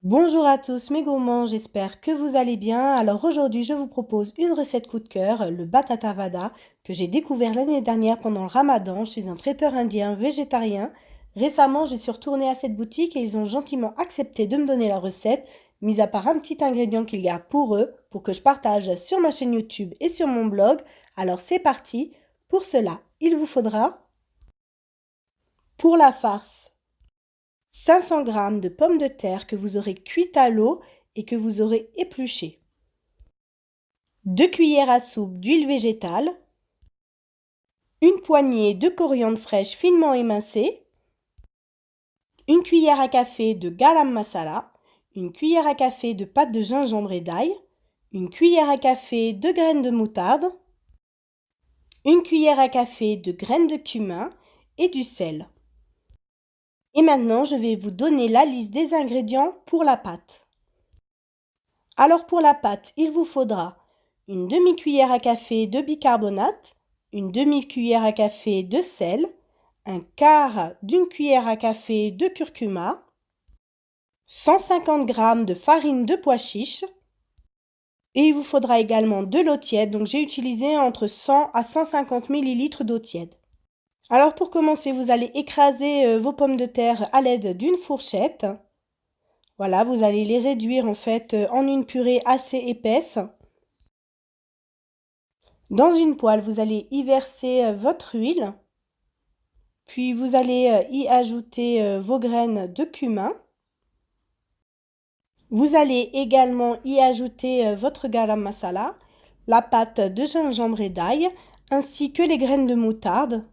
Bonjour à tous mes gourmands, j'espère que vous allez bien. Alors aujourd'hui je vous propose une recette coup de cœur, le batata vada, que j'ai découvert l'année dernière pendant le ramadan chez un traiteur indien végétarien. Récemment je suis retournée à cette boutique et ils ont gentiment accepté de me donner la recette, mis à part un petit ingrédient qu'ils gardent pour eux, pour que je partage sur ma chaîne YouTube et sur mon blog. Alors c'est parti, pour cela il vous faudra, pour la farce, 500 g de pommes de terre que vous aurez cuites à l'eau et que vous aurez épluchées, 2 cuillères à soupe d'huile végétale, une poignée de coriandre fraîche finement émincée, une cuillère à café de garam masala, une cuillère à café de pâte de gingembre et d'ail, une cuillère à café de graines de moutarde, une cuillère à café de graines de cumin et du sel. Et maintenant, je vais vous donner la liste des ingrédients pour la pâte. Alors pour la pâte, il vous faudra une demi-cuillère à café de bicarbonate, une demi-cuillère à café de sel, un quart d'une cuillère à café de curcuma, 150 g de farine de pois chiches et il vous faudra également de l'eau tiède. Donc j'ai utilisé entre 100 à 150 ml d'eau tiède. Alors pour commencer, vous allez écraser vos pommes de terre à l'aide d'une fourchette. Voilà, vous allez les réduire en fait en une purée assez épaisse. Dans une poêle, vous allez y verser votre huile, puis vous allez y ajouter vos graines de cumin. Vous allez également y ajouter votre garam masala, la pâte de gingembre et d'ail, ainsi que les graines de moutarde.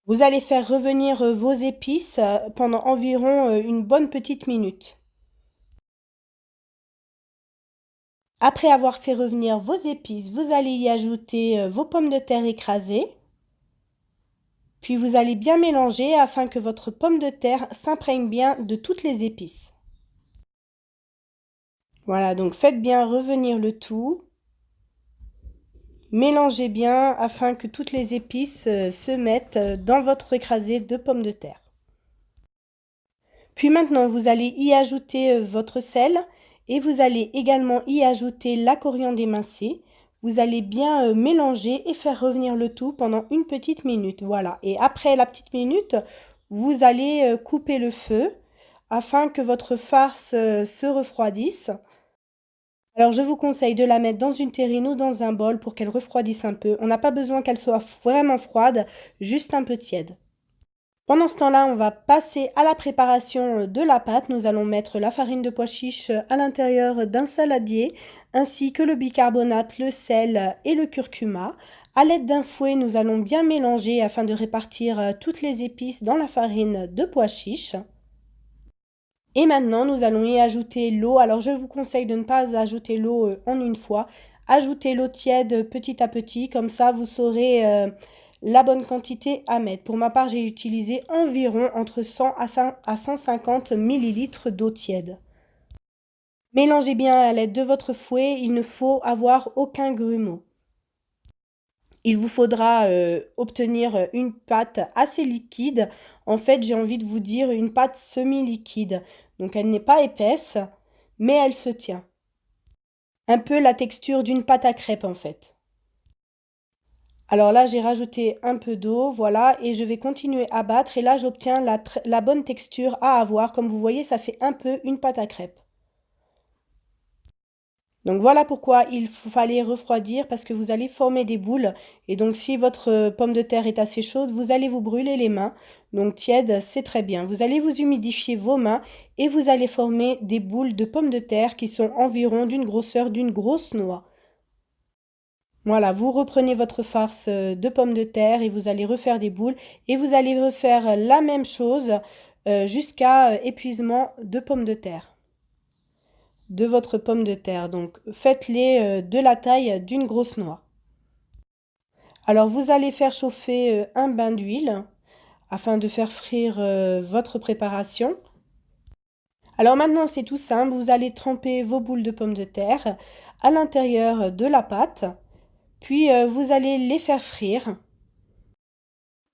Vous allez faire revenir vos épices pendant environ une bonne petite minute. Après avoir fait revenir vos épices, vous allez y ajouter vos pommes de terre écrasées. Puis vous allez bien mélanger afin que votre pomme de terre s'imprègne bien de toutes les épices. Voilà, donc faites bien revenir le tout. Mélangez bien afin que toutes les épices se mettent dans votre écrasé de pommes de terre. Puis maintenant, vous allez y ajouter votre sel et vous allez également y ajouter la coriandre émincée. Vous allez bien mélanger et faire revenir le tout pendant une petite minute. Voilà, et après la petite minute, vous allez couper le feu afin que votre farce se refroidisse. Alors je vous conseille de la mettre dans une terrine ou dans un bol pour qu'elle refroidisse un peu. On n'a pas besoin qu'elle soit vraiment froide, juste un peu tiède. Pendant ce temps-là, on va passer à la préparation de la pâte. Nous allons mettre la farine de pois chiche à l'intérieur d'un saladier, ainsi que le bicarbonate, le sel et le curcuma. À l'aide d'un fouet, nous allons bien mélanger afin de répartir toutes les épices dans la farine de pois chiche. Et maintenant, nous allons y ajouter l'eau. Alors, je vous conseille de ne pas ajouter l'eau en une fois. Ajoutez l'eau tiède petit à petit, comme ça vous saurez la bonne quantité à mettre. Pour ma part, j'ai utilisé environ entre 100 à 150 ml d'eau tiède. Mélangez bien à l'aide de votre fouet, il ne faut avoir aucun grumeau. Il vous faudra obtenir une pâte assez liquide. En fait, j'ai envie de vous dire une pâte semi-liquide. Donc, elle n'est pas épaisse, mais elle se tient. Un peu la texture d'une pâte à crêpes, en fait. Alors là, j'ai rajouté un peu d'eau, voilà, et je vais continuer à battre. Et là, j'obtiens la bonne texture à avoir. Comme vous voyez, ça fait un peu une pâte à crêpes. Donc voilà pourquoi il fallait refroidir, parce que vous allez former des boules. Et donc si votre pomme de terre est assez chaude, vous allez vous brûler les mains. Donc tiède, c'est très bien. Vous allez vous humidifier vos mains et vous allez former des boules de pommes de terre qui sont environ d'une grosseur d'une grosse noix. Voilà, vous reprenez votre farce de pommes de terre et vous allez refaire des boules. Et vous allez refaire la même chose jusqu'à épuisement de pommes de terre. De votre pomme de terre. Donc faites-les de la taille d'une grosse noix. Alors vous allez faire chauffer un bain d'huile afin de faire frire votre préparation. Alors maintenant c'est tout simple, vous allez tremper vos boules de pommes de terre à l'intérieur de la pâte, puis vous allez les faire frire.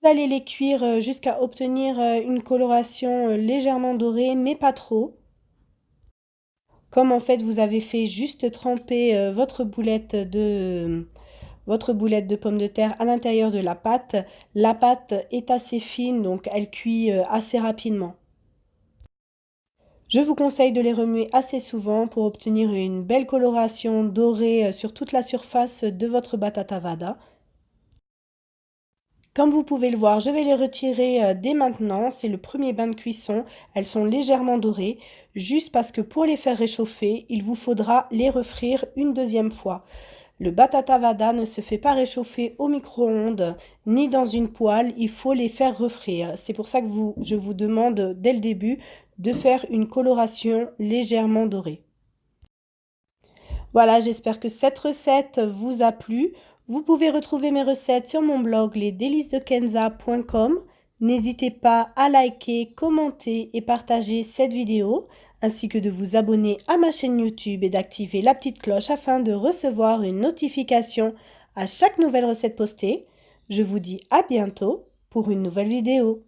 Vous allez les cuire jusqu'à obtenir une coloration légèrement dorée, mais pas trop. Comme en fait vous avez fait juste tremper votre boulette de pommes de terre à l'intérieur de la pâte est assez fine donc elle cuit assez rapidement. Je vous conseille de les remuer assez souvent pour obtenir une belle coloration dorée sur toute la surface de votre batata vada. Comme vous pouvez le voir, je vais les retirer dès maintenant. C'est le premier bain de cuisson. Elles sont légèrement dorées, juste parce que pour les faire réchauffer, il vous faudra les refrire une deuxième fois. Le batata vada ne se fait pas réchauffer au micro-ondes ni dans une poêle, il faut les faire refrire. C'est pour ça que je vous demande dès le début de faire une coloration légèrement dorée. Voilà, j'espère que cette recette vous a plu. Vous pouvez retrouver mes recettes sur mon blog lesdélicesdekenza.com. N'hésitez pas à liker, commenter et partager cette vidéo, ainsi que de vous abonner à ma chaîne YouTube et d'activer la petite cloche afin de recevoir une notification à chaque nouvelle recette postée. Je vous dis à bientôt pour une nouvelle vidéo.